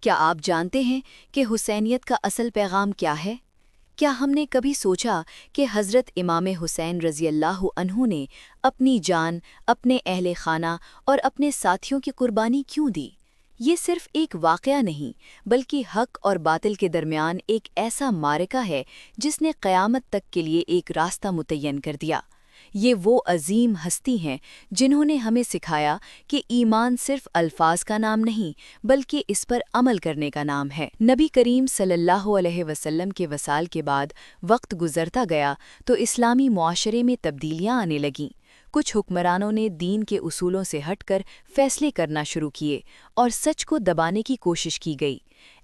کیا آپ جانتے ہیں کہ حسینیت کا اصل پیغام کیا ہے؟ کیا ہم نے کبھی سوچا کہ حضرت امام حسین رضی اللہ عنہ نے اپنی جان، اپنے اہل خانہ اور اپنے ساتھیوں کی قربانی کیوں دی؟ یہ صرف ایک واقعہ نہیں، بلکہ حق اور باطل کے درمیان ایک ایسا معرکہ ہے جس نے قیامت تک کے لیے ایک راستہ متعین کر دیا۔ یہ وہ عظیم ہستی ہیں جنہوں نے ہمیں سکھایا کہ ایمان صرف الفاظ کا نام نہیں بلکہ اس پر عمل کرنے کا نام ہے۔ نبی کریم صلی اللہ علیہ وسلم کے وصال کے بعد وقت گزرتا گیا تو اسلامی معاشرے میں تبدیلیاں آنے لگیں۔ کچھ حکمرانوں نے دین کے اصولوں سے ہٹ کر فیصلے کرنا شروع کیے اور سچ کو دبانے کی کوشش کی گئی۔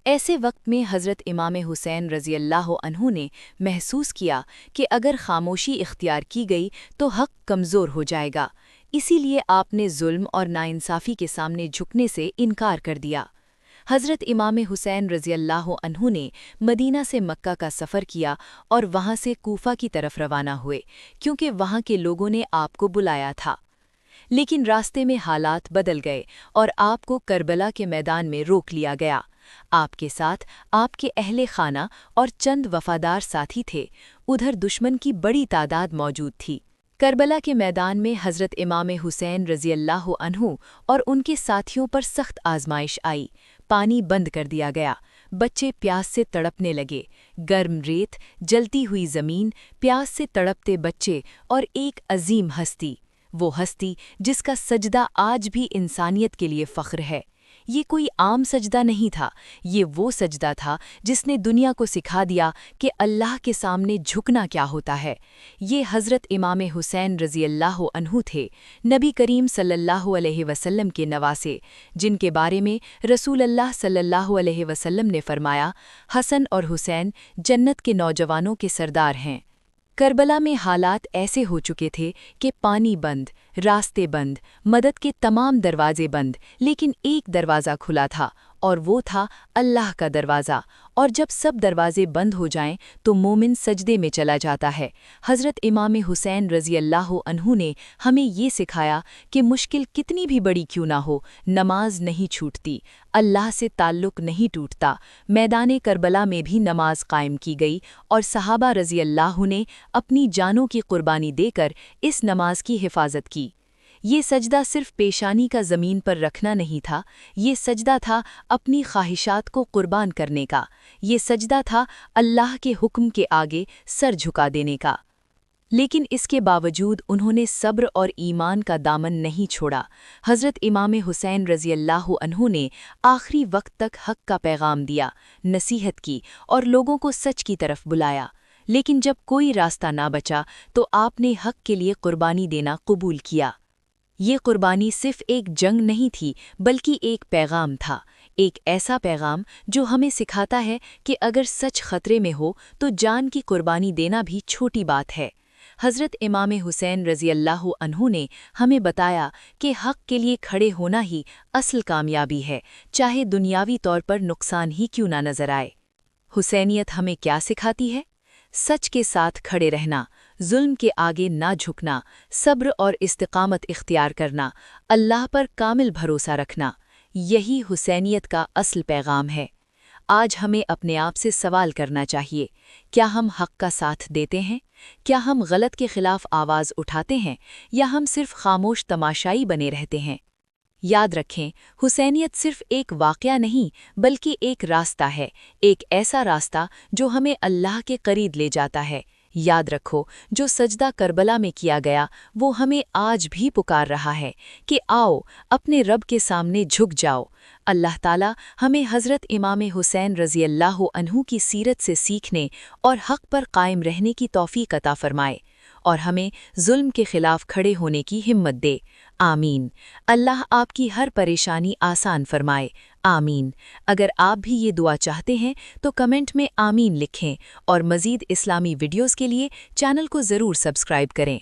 ایسے وقت میں حضرت امام حسین رضی اللہ عنہ نے محسوس کیا کہ اگر خاموشی اختیار کی گئی تو حق کمزور ہو جائے گا، اسی لیے آپ نے ظلم اور ناانصافی کے سامنے جھکنے سے انکار کر دیا۔ حضرت امام حسین رضی اللہ عنہ نے مدینہ سے مکہ کا سفر کیا اور وہاں سے کوفہ کی طرف روانہ ہوئے، کیونکہ وہاں کے لوگوں نے آپ کو بلایا تھا۔ لیکن راستے میں حالات بدل گئے اور آپ کو کربلا کے میدان میں روک لیا گیا۔ آپ کے ساتھ آپ کے اہل خانہ اور چند وفادار ساتھی تھے، ادھر دشمن کی بڑی تعداد موجود تھی۔ کربلا کے میدان میں حضرت امام حسین رضی اللہ عنہ اور ان کے ساتھیوں پر سخت آزمائش آئی۔ پانی بند کر دیا گیا، بچے پیاس سے تڑپنے لگے، گرم ریت، جلتی ہوئی زمین، پیاس سے تڑپتے بچے اور ایک عظیم ہستی، وہ ہستی جس کا سجدہ آج بھی انسانیت کے لیے فخر ہے۔ یہ کوئی عام سجدہ نہیں تھا، یہ وہ سجدہ تھا جس نے دنیا کو سکھا دیا کہ اللہ کے سامنے جھکنا کیا ہوتا ہے۔ یہ حضرت امام حسین رضی اللہ عنہ تھے، نبی کریم صلی اللہ علیہ وسلم کے نواسے، جن کے بارے میں رسول اللہ صلی اللہ علیہ وسلم نے فرمایا، حسن اور حسین جنت کے نوجوانوں کے سردار ہیں۔ کربلا میں حالات ایسے ہو چکے تھے کہ پانی بند، راستے بند، مدد کے تمام دروازے بند، لیکن ایک دروازہ کھلا تھا اور وہ تھا اللہ کا دروازہ، اور جب سب دروازے بند ہو جائیں تو مومن سجدے میں چلا جاتا ہے۔ حضرت امام حسین رضی اللہ عنہ نے ہمیں یہ سکھایا کہ مشکل کتنی بھی بڑی کیوں نہ ہو، نماز نہیں چھوٹتی، اللہ سے تعلق نہیں ٹوٹتا۔ میدان کربلا میں بھی نماز قائم کی گئی اور صحابہ رضی اللہ نے اپنی جانوں کی قربانی دے کر اس نماز کی حفاظت کی۔ یہ سجدہ صرف پیشانی کا زمین پر رکھنا نہیں تھا، یہ سجدہ تھا اپنی خواہشات کو قربان کرنے کا، یہ سجدہ تھا اللہ کے حکم کے آگے سر جھکا دینے کا۔ لیکن اس کے باوجود انہوں نے صبر اور ایمان کا دامن نہیں چھوڑا۔ حضرت امام حسین رضی اللہ عنہ نے آخری وقت تک حق کا پیغام دیا، نصیحت کی اور لوگوں کو سچ کی طرف بلایا۔ لیکن جب کوئی راستہ نہ بچا تو آپ نے حق کے لیے قربانی دینا قبول کیا۔ یہ قربانی صرف ایک جنگ نہیں تھی بلکہ ایک پیغام تھا، ایک ایسا پیغام جو ہمیں سکھاتا ہے کہ اگر سچ خطرے میں ہو تو جان کی قربانی دینا بھی چھوٹی بات ہے۔ حضرت امام حسین رضی اللہ عنہ نے ہمیں بتایا کہ حق کے لیے کھڑے ہونا ہی اصل کامیابی ہے، چاہے دنیاوی طور پر نقصان ہی کیوں نہ نظر آئے۔ حسینیت ہمیں کیا سکھاتی ہے؟ سچ کے ساتھ کھڑے رہنا، ظلم کے آگے نہ جھکنا، صبر اور استقامت اختیار کرنا، اللہ پر کامل بھروسہ رکھنا، یہی حسینیت کا اصل پیغام ہے۔ آج ہمیں اپنے آپ سے سوال کرنا چاہیے، کیا ہم حق کا ساتھ دیتے ہیں؟ کیا ہم غلط کے خلاف آواز اٹھاتے ہیں یا ہم صرف خاموش تماشائی بنے رہتے ہیں؟ یاد رکھیں، حسینیت صرف ایک واقعہ نہیں بلکہ ایک راستہ ہے، ایک ایسا راستہ جو ہمیں اللہ کے قریب لے جاتا ہے۔ یاد رکھو، جو سجدہ کربلا میں کیا گیا وہ ہمیں آج بھی پکار رہا ہے کہ آؤ اپنے رب کے سامنے جھک جاؤ۔ اللہ تعالی ہمیں حضرت امام حسین رضی اللہ عنہ کی سیرت سے سیکھنے اور حق پر قائم رہنے کی توفیق عطا فرمائے، اور ہمیں ظلم کے خلاف کھڑے ہونے کی ہمت دے۔ آمین۔ اللہ آپ کی ہر پریشانی آسان فرمائے۔ آمین۔ اگر آپ بھی یہ دعا چاہتے ہیں تو کمنٹ میں آمین لکھیں، اور مزید اسلامی ویڈیوز کے لیے چینل کو ضرور سبسکرائب کریں۔